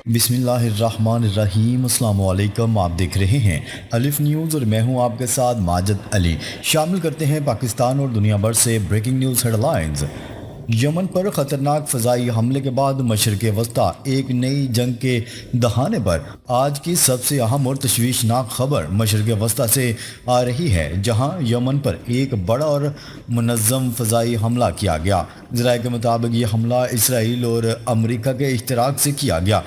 बिस्मिल्लाहिर्रहमानिर्रहीम। अस्सलाम वालेकुम। आप देख रहे हैं अलिफ न्यूज़ और मैं हूं आपके साथ माजिद अली। शामिल करते हैं पाकिस्तान और दुनिया भर से ब्रेकिंग न्यूज़ हेडलाइंस। यमन पर ख़तरनाक फ़ज़ाई हमले के बाद मशरिक़ वस्ता एक नई जंग के दहाने पर आज की सबसे अहम और तशवीशनाक खबर मशरिक़ वस्ता से आ रही है, जहां यमन पर एक बड़ा और मुनज़्ज़म फ़ज़ाई हमला किया गया। ज़राए के मुताबिक ये हमला इसराइल और अमरीका के इश्तराक से किया गया,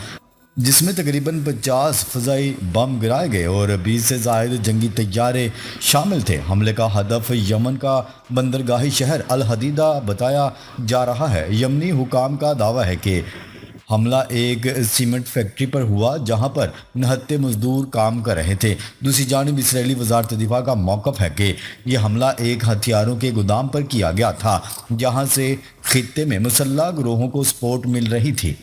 जिसमें तकरीबन 50 फ़ज़ाई बम गिराए गए और 20 से ज़ायद जंगी तैयारे शामिल थे। हमले का हदफ यमन का बंदरगाही शहर अल हदीदा बताया जा रहा है। यमनी हुकाम का दावा है कि हमला एक सीमेंट फैक्ट्री पर हुआ, जहां पर 69 मजदूर काम कर रहे थे। दूसरी जानिब इसराइली वज़ारत दिफा का मौक़िफ़ है कि यह हमला एक हथियारों के गोदाम पर किया गया था, जहां से खित्ते में मुसल्लह गिरोहों को सपोर्ट मिल रही थी।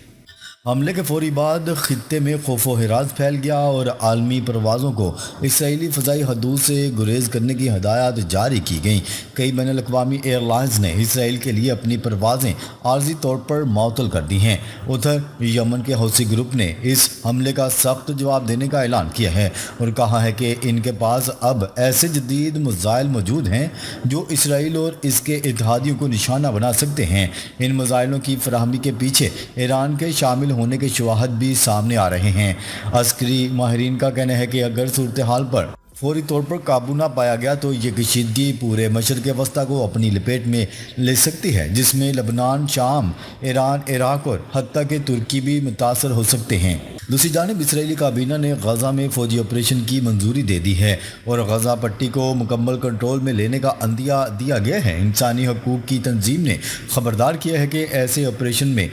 हमले के फौरी बाद खित्ते में खौफ व हिरास फैल गया और आलमी परवाज़ों को इसराइली फ़ज़ाई हदूद से गुरेज करने की हदायत जारी की गई। कई बैनुल अक़वामी एयरलाइंस ने इसराइल के लिए अपनी परवाज़ें आर्जी तौर पर मअतल कर दी हैं। उधर यमन के हौसी ग्रुप ने इस हमले का सख्त जवाब देने का ऐलान किया है और कहा है कि इनके पास अब ऐसे जदीद मिसाइल मौजूद हैं जो इसराइल और इसके इत्तेहादियों को निशाना बना सकते हैं। इन मिसाइलों की फराहमी के पीछे ईरान के शामिल होने के शवाहद भी सामने आ रहे हैं। अस्करी माहिरीन का कहना है कि अगर सूरत हाल पर फौरी तौर पर काबू ना पाया गया तो ये कशीदगी पूरे मशरिक़ वस्ता को अपनी लपेट में ले सकती है, जिसमें लबनान, शाम, ईरान, इराक और हत्ता के तुर्की भी मुतासर हो सकते हैं। दूसरी जानिब इसराइली काबीना ने गजा में फौजी ऑपरेशन की मंजूरी दे दी है और गजा पट्टी को मुकम्मल कंट्रोल में लेने का अंदिया दिया गया है। इंसानी हकूक़ की तंजीम ने खबरदार किया है कि ऐसे ऑपरेशन में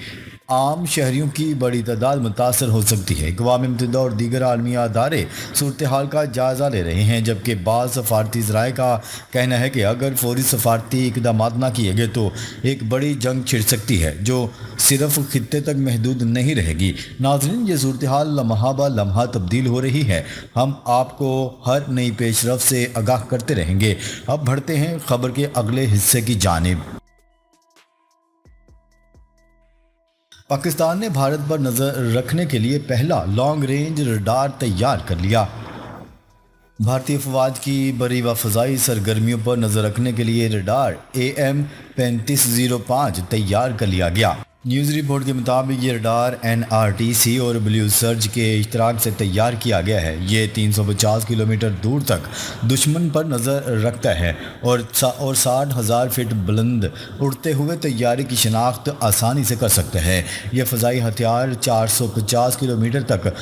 आम शहरियों की बड़ी तादाद मुतासर हो सकती है। अक़वाम मुत्तहिदा और दीगर आलमी अदारे सूरत हाल का जायज़ा ले रहे हैं, जबकि बाज़ सफारती ज़राए का कहना है कि अगर फौरी सफारती इक़दाम ना किए गए तो एक बड़ी जंग छिड़ सकती है जो सिर्फ खित्ते तक महदूद नहीं रहेगी। नाज़रीन, ये सूरत हाल लम्हा ब लम्हा तब्दील हो रही है। हम आपको हर नई पेशरफ से आगाह करते रहेंगे। अब बढ़ते हैं खबर के अगले हिस्से की जानिब। पाकिस्तान ने भारत पर नज़र रखने के लिए पहला लॉन्ग रेंज रडार तैयार कर लिया। भारतीय फ़ौज की बरी व फ़ज़ाई सरगर्मियों पर नज़र रखने के लिए रडार AM-3505 तैयार कर लिया गया। न्यूज़ रिपोर्ट के मुताबिक ये रडार NRTC और ब्लू सर्ज के इश्तराक से तैयार किया गया है। ये 350 किलोमीटर दूर तक दुश्मन पर नज़र रखता है और 60,000 फीट बुलंद उड़ते हुए तैयारी की शनाख्त आसानी से कर सकता है। यह फ़ज़ाई हथियार 450 किलोमीटर तक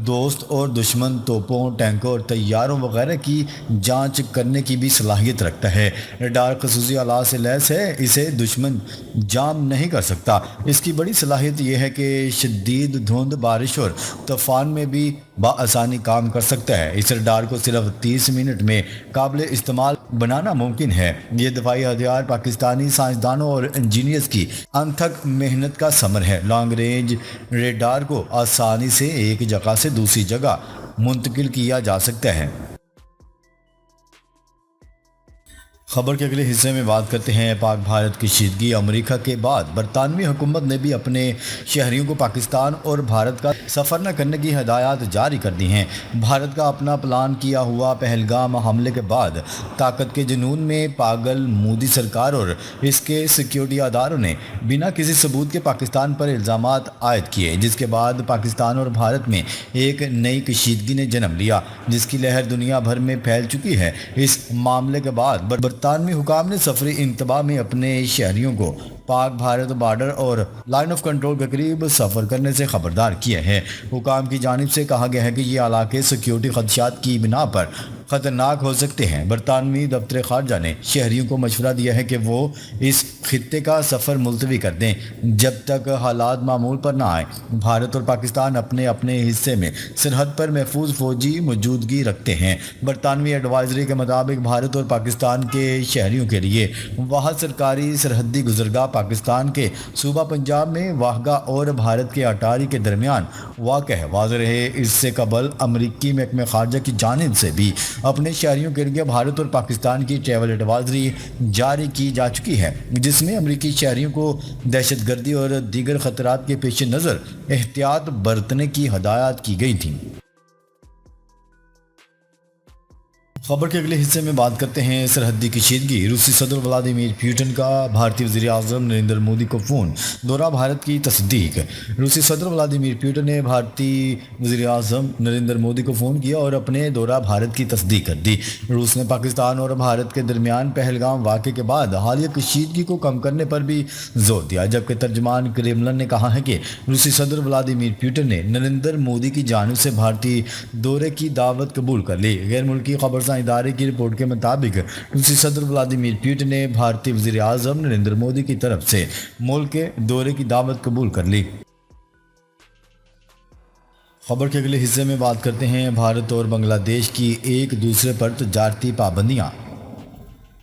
दोस्त और दुश्मन तोपों, टैंकों और तैयारों वगैरह की जाँच करने की भी सलाहियत रखता है। रडार खसूसी आलात से लैस है, इसे दुश्मन जाम नहीं कर सकता। इसकी बड़ी सलाहियत यह है कि शदीद धुंध, बारिश और तूफ़ान में भी बआसानी काम कर सकता है। इस रडार को सिर्फ 30 मिनट में काबिल इस्तेमाल बनाना मुमकिन है। ये दफाई हथियार पाकिस्तानी साइंसदानों और इंजीनियर्स की अनथक मेहनत का समर है। लॉन्ग रेंज रडार को आसानी से एक जगह से दूसरी जगह मुंतकिल किया जा सकता है। खबर के अगले हिस्से में बात करते हैं पाक भारत कशीदगी। अमेरिका के बाद बरतानवी हुकूमत ने भी अपने शहरियों को पाकिस्तान और भारत का सफ़र न करने की हदायत जारी कर दी हैं। भारत का अपना प्लान किया हुआ पहलगाम हमले के बाद ताकत के जुनून में पागल मोदी सरकार और इसके सिक्योरिटी अदारों ने बिना किसी सबूत के पाकिस्तान पर इल्ज़ामात आयद किए, जिसके बाद पाकिस्तान और भारत में एक नई कशीदगी ने जन्म लिया, जिसकी लहर दुनिया भर में फैल चुकी है। इस मामले के बाद बरतानवी हुकाम ने सफरी इंतबा में अपने शहरियों को पाक भारत बॉर्डर और लाइन ऑफ कंट्रोल के करीब सफ़र करने से खबरदार किया है। हुकाम की जानिब से कहा गया है कि ये इलाके सिक्योरिटी खदशात की बिना पर ख़तरनाक हो सकते हैं। बरतानवी दफ्तर खारजा ने शहरियों को मशवरा दिया है कि वो इस खित्ते का सफ़र मुलतवी कर दें जब तक हालात मामूल पर ना आए। भारत और पाकिस्तान अपने अपने हिस्से में सरहद पर महफूज फ़ौजी मौजूदगी रखते हैं। बरतानवी एडवाइजरी के मुताबिक भारत और पाकिस्तान के शहरियों के लिए वहाँ सरकारी सरहदी गुजरगाह पाकिस्तान के सूबा पंजाब में वाहगा और भारत के अटारी के दरमियान वाक़ है। वाज़ेह रहे, इससे कबल अमरीकी महकमे खारजा की जानिब से भी اپنے شہریوں کے لیے بھارت اور پاکستان کی ٹریول ایڈوائزری جاری کی جا چکی ہے، جس میں امریکی شہریوں کو دہشت گردی اور دیگر خطرات کے پیش نظر احتیاط برتنے کی ہدایات کی گئی تھیں۔ خبر کے اگلے حصے میں بات کرتے ہیں سرحدی کشیدگی۔ روسی صدر ولادیمیر پوٹن کا بھارتی وزیر اعظم نریندر مودی کو فون، دورہ بھارت کی تصدیق۔ روسی صدر ولادیمیر پوٹن نے بھارتی وزیر اعظم نریندر مودی کو فون کیا اور اپنے دورہ بھارت کی تصدیق کر دی۔ روس نے پاکستان اور بھارت کے درمیان پہلگام واقعے کے بعد حالیہ کشیدگی کو کم کرنے پر بھی زور دیا، جبکہ ترجمان کریملن نے کہا ہے کہ روسی صدر ولادیمیر پوٹن نے نریندر مودی کی جانب سے بھارتی دورے کی دعوت قبول کر لی۔ غیر ملکی خبرساں ادارے کی رپورٹ کے مطابق روسی صدر ولادیمیر پوٹن نے بھارتی وزیر اعظم نریندر مودی کی طرف سے ملک کے دورے کی دعوت قبول کر لی۔ خبر کے اگلے حصے میں بات کرتے ہیں بھارت اور بنگلہ دیش کی ایک دوسرے پر تجارتی پابندیاں۔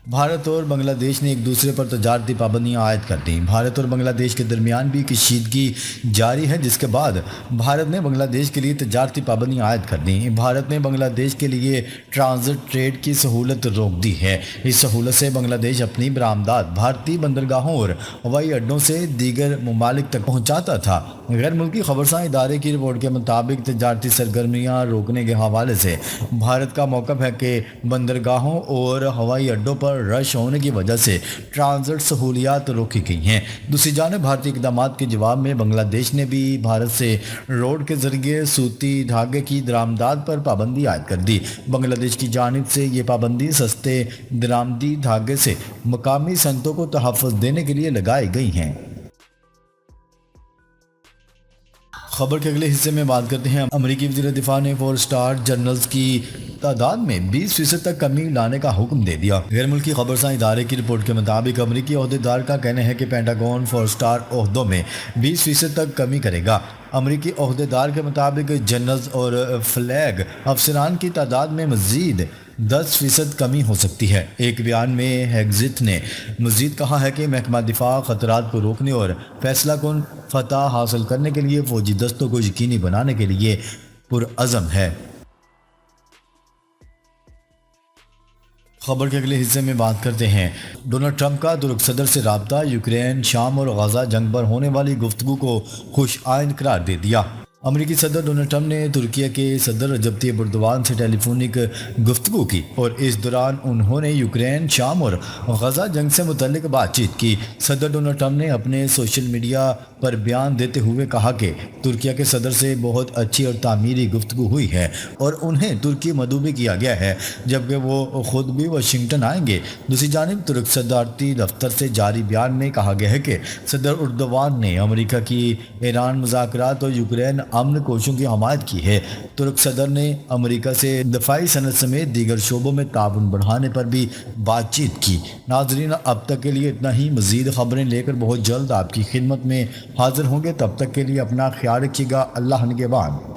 بھارت اور بنگلہ دیش نے ایک دوسرے پر تجارتی پابندیاں عائد کر دیں۔ بھارت اور بنگلہ دیش کے درمیان بھی کشیدگی جاری ہے، جس کے بعد بھارت نے بنگلہ دیش کے لیے تجارتی پابندیاں عائد کر دیں۔ بھارت نے بنگلہ دیش کے لیے ٹرانزٹ ٹریڈ کی سہولت روک دی ہے۔ اس سہولت سے بنگلہ دیش اپنی برآمدات بھارتی بندرگاہوں اور ہوائی اڈوں سے دیگر ممالک تک پہنچاتا تھا۔ غیر ملکی خبرساں ادارے کی رپورٹ کے مطابق تجارتی سرگرمیاں روکنے کے حوالے سے بھارت کا موقف ہے کہ بندرگاہوں اور ہوائی اڈوں پر رش ہونے کی وجہ سے ٹرانزٹ سہولیات روکی گئی ہیں۔ دوسری جانب بھارتی اقدامات کے جواب میں بنگلہ دیش نے بھی بھارت سے روڈ کے ذریعے سوتی دھاگے کی درآمدات پر پابندی عائد کر دی۔ بنگلہ دیش کی جانب سے یہ پابندی سستے درآمدی دھاگے سے مقامی صنعتوں کو تحفظ دینے کے لیے لگائی گئی ہیں۔ خبر کے اگلے حصے میں بات کرتے ہیں امریکی وزیر دفاع نے 4 اسٹار جنرلز کی تعداد میں 20% تک کمی لانے کا حکم دے دیا۔ غیر ملکی خبرساں ادارے کی رپورٹ کے مطابق امریکی عہدیدار کا کہنا ہے کہ پینٹاگون 4 اسٹار عہدوں میں 20% تک کمی کرے گا۔ امریکی عہدیدار کے مطابق جنرلز اور فلیگ افسران کی تعداد میں مزید 10% کمی ہو سکتی ہے۔ ایک بیان میں ہیگزتھ نے مزید کہا ہے کہ محکمہ دفاع خطرات کو روکنے اور فیصلہ کن فتح حاصل کرنے کے لیے فوجی دستوں کو یقینی بنانے کے لیے پرعزم ہے۔ خبر کے اگلے حصے میں بات کرتے ہیں ڈونلڈ ٹرمپ کا ترک صدر سے رابطہ، یوکرین، شام اور غزہ جنگ پر ہونے والی گفتگو کو خوش آئند قرار دے دیا۔ امریکی صدر ڈونلڈ ٹرمپ نے ترکیہ کے صدر رجب طیب ایردوان سے ٹیلی فونک گفتگو کی اور اس دوران انہوں نے یوکرین، شام اور غزہ جنگ سے متعلق بات چیت کی۔ صدر ڈونلڈ ٹرمپ نے اپنے سوشل میڈیا پر بیان دیتے ہوئے کہا کہ ترکیہ کے صدر سے بہت اچھی اور تعمیری گفتگو ہوئی ہے اور انہیں ترکی مدعو بھی کیا گیا ہے، جبکہ وہ خود بھی واشنگٹن آئیں گے۔ دوسری جانب ترک صدارتی دفتر سے جاری بیان میں کہا گیا ہے کہ صدر ایردوان نے امریکہ کی ایران مذاکرات اور یوکرین امن کوششوں کی حمایت کی ہے۔ ترک صدر نے امریکہ سے دفاعی صنعت سمیت دیگر شعبوں میں تعاون بڑھانے پر بھی بات چیت کی۔ ناظرین، اب تک کے لیے اتنا ہی۔ مزید خبریں لے کر بہت جلد آپ کی خدمت میں حاضر ہوں گے۔ تب تک کے لیے اپنا خیال رکھیے گا۔ اللہ نگہبان۔